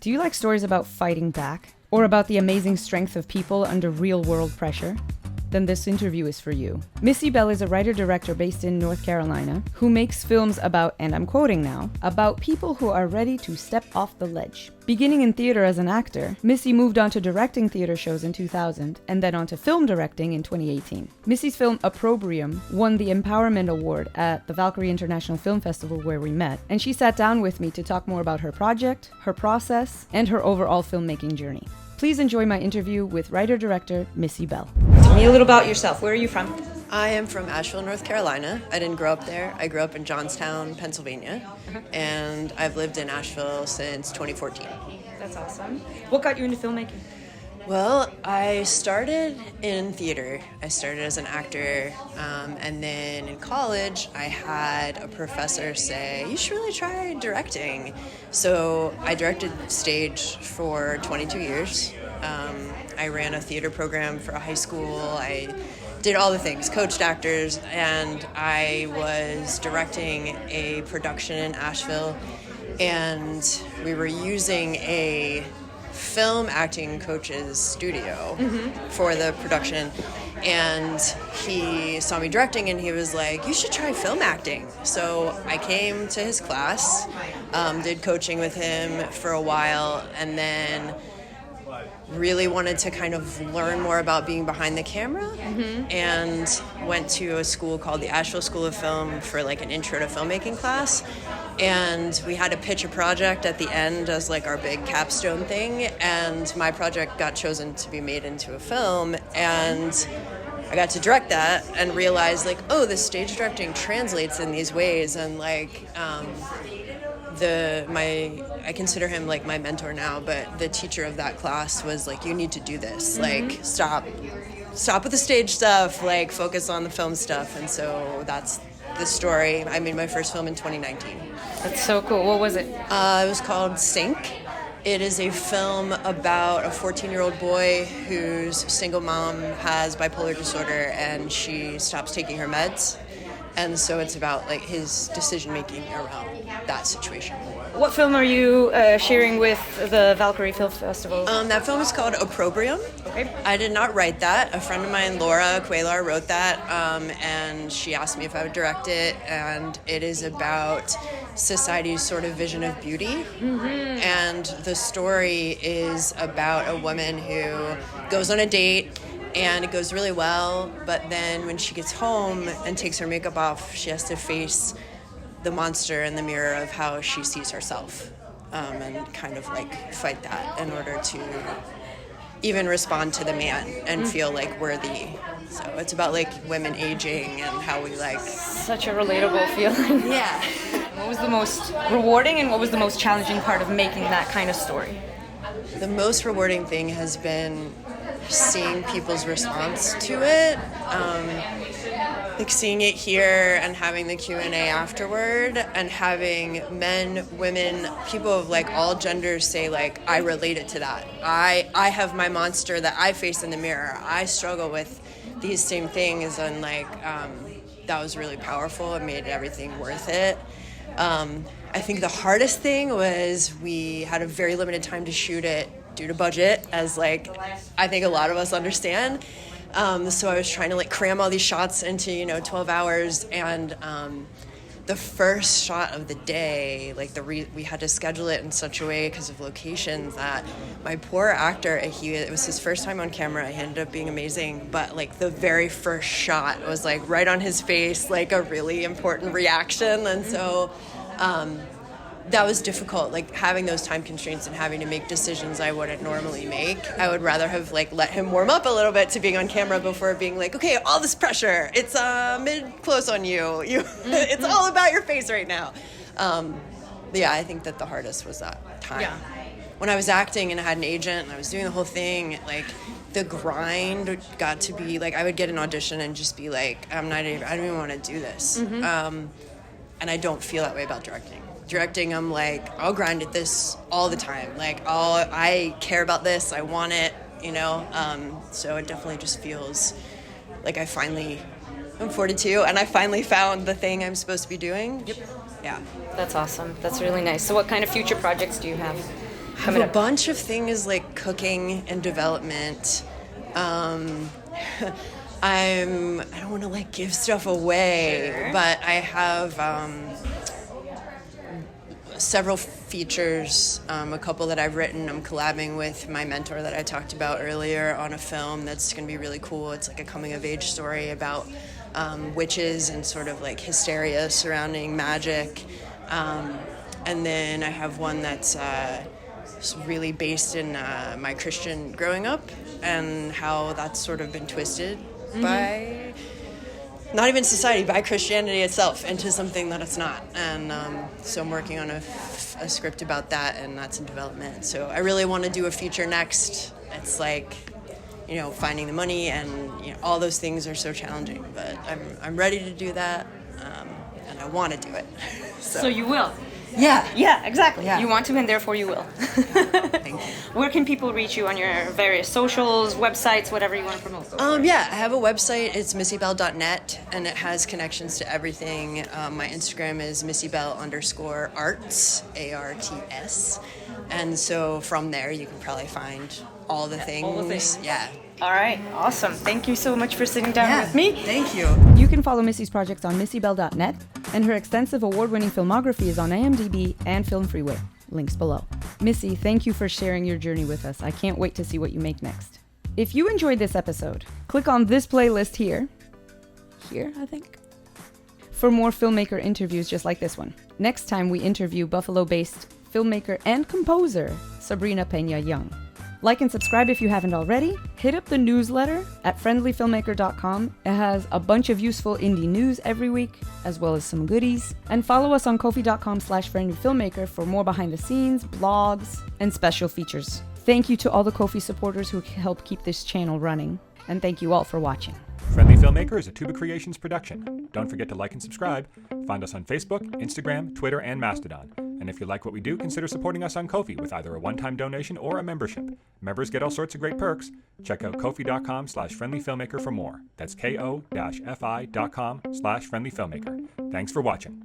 Do you like stories about fighting back? Or about the amazing strength of people under real-world pressure? Then this interview is for you. Missy Bell is a writer-director based in North Carolina who makes films about, and I'm quoting now, about people who are ready to step off the ledge. Beginning in theater as an actor, Missy moved on to directing theater shows in 2000 and then on to film directing in 2018. Missy's film Opprobrium won the Empowerment Award at the Valkyrie International Film Festival where we met, and she sat down with me to talk more about her project, her process, and her overall filmmaking journey. Please enjoy my interview with writer-director Missy Bell. Tell me a little about yourself. Where are you from? I am from Asheville, North Carolina. I didn't grow up there. I grew up in Johnstown, Pennsylvania, and I've lived in Asheville since 2014. That's awesome. What got you into filmmaking? Well, I started in theater. I started as an actor, and then in college, I had a professor say, you should really try directing. So I directed stage for 22 years. I ran a theater program for a high school. I did all the things, coached actors, and I was directing a production in Asheville, and we were using a film acting coach's studio for the production, and he saw me directing and he was like, you should try film acting. So I came to his class, did coaching with him for a while, and then really wanted to kind of learn more about being behind the camera, and went to a school called the Asheville School of Film for like an intro to filmmaking class. And we had to pitch a project at the end as like our big capstone thing, and my project got chosen to be made into a film, and I got to direct that and realized like, oh, the stage directing translates in these ways. And like I consider him like my mentor now, but the teacher of that class was like, you need to do this, like stop with the stage stuff, like focus on the film stuff. And so that's the story. I made my first film in 2019. That's so cool. What was it? It was called Sync. It is a film about a 14-year-old boy whose single mom has bipolar disorder and she stops taking her meds. And so it's about like his decision-making around that situation. What film are you sharing with the Valkyrie Film Festival? That film is called Opprobrium. Okay. I did not write that. A friend of mine, Laura Quaylar, wrote that, and she asked me if I would direct it. And it is about society's sort of vision of beauty. And the story is about a woman who goes on a date, and it goes really well, but then when she gets home and takes her makeup off, she has to face the monster in the mirror of how she sees herself, and kind of like fight that in order to even respond to the man and feel like worthy. So it's about like women aging and how we like... Such a relatable feeling. Yeah. What was the most rewarding and what was the most challenging part of making that kind of story? The most rewarding thing has been seeing people's response to it, like seeing it here and having the Q&A afterward, and having men, women, people of like all genders say like, I related to that. I have my monster that I face in the mirror. I struggle with these same things, and like that was really powerful. It made everything worth it. I think the hardest thing was we had a very limited time to shoot it due to budget, as like I think a lot of us understand. So I was trying to like cram all these shots into 12 hours, and the first shot of the day, like we had to schedule it in such a way because of locations that my poor actor, it was his first time on camera. He ended up being amazing, but like the very first shot was like right on his face, like a really important reaction, and so that was difficult, like having those time constraints and having to make decisions I wouldn't normally make. I would rather have like let him warm up a little bit to being on camera before being like, okay, all this pressure, it's mid-close on you. It's all about your face right now. Yeah, I think that the hardest was that time. Yeah. When I was acting and I had an agent and I was doing the whole thing, like the grind got to be like, I would get an audition and just be like, I don't even want to do this. And I don't feel that way about directing. Directing, I'm like, I'll grind at this all the time. Like, I care about this. I want it, So it definitely just feels like I'm 42, and I finally found the thing I'm supposed to be doing. Yep. Yeah. That's awesome. That's really nice. So what kind of future projects do you have? I have a bunch of things like cooking and development. I don't want to like give stuff away, Sure. but I have several features, a couple that I've written. I'm collabing with my mentor that I talked about earlier on a film that's going to be really cool. It's like a coming-of-age story about witches and sort of like hysteria surrounding magic. And then I have one that's really based in my Christian growing up and how that's sort of been twisted by, not even society, by Christianity itself into something that it's not. And so I'm working on a script about that, and that's in development. So I really want to do a feature next. It's like, you know, finding the money and, you know, all those things are so challenging, but I'm ready to do that, and I want to do it. So you will. Yeah. Yeah, exactly. Yeah. You want to, and therefore you will. Thank you. Where can people reach you on your various socials, websites, whatever you want to promote? Yeah, I have a website. It's missybell.net, and it has connections to everything. My Instagram is missybell_arts, ARTS. And so from there, you can probably find all the things. all the things. Yeah. All right, awesome. Thank you so much for sitting down with me. Thank you. You can follow Missy's projects on missybell.net, and her extensive award-winning filmography is on IMDb and FilmFreeway. Links below. Missy, thank you for sharing your journey with us. I can't wait to see what you make next. If you enjoyed this episode, click on this playlist here. Here, I think. For more filmmaker interviews just like this one. Next time we interview Buffalo-based filmmaker and composer Sabrina Peña Young. Like and subscribe if you haven't already. Hit up the newsletter at friendlyfilmmaker.com. It has a bunch of useful indie news every week, as well as some goodies. And follow us on ko-fi.com/friendlyfilmmaker for more behind the scenes, blogs, and special features. Thank you to all the Ko-fi supporters who help keep this channel running. And thank you all for watching. Friendly Filmmaker is a Tuba Creations production. Don't forget to like and subscribe. Find us on Facebook, Instagram, Twitter, and Mastodon. And if you like what we do, consider supporting us on Ko-fi with either a one-time donation or a membership. Members get all sorts of great perks. Check out ko-fi.com/friendlyfilmmaker for more. That's ko-fi.com/friendlyfilmmaker. Thanks for watching.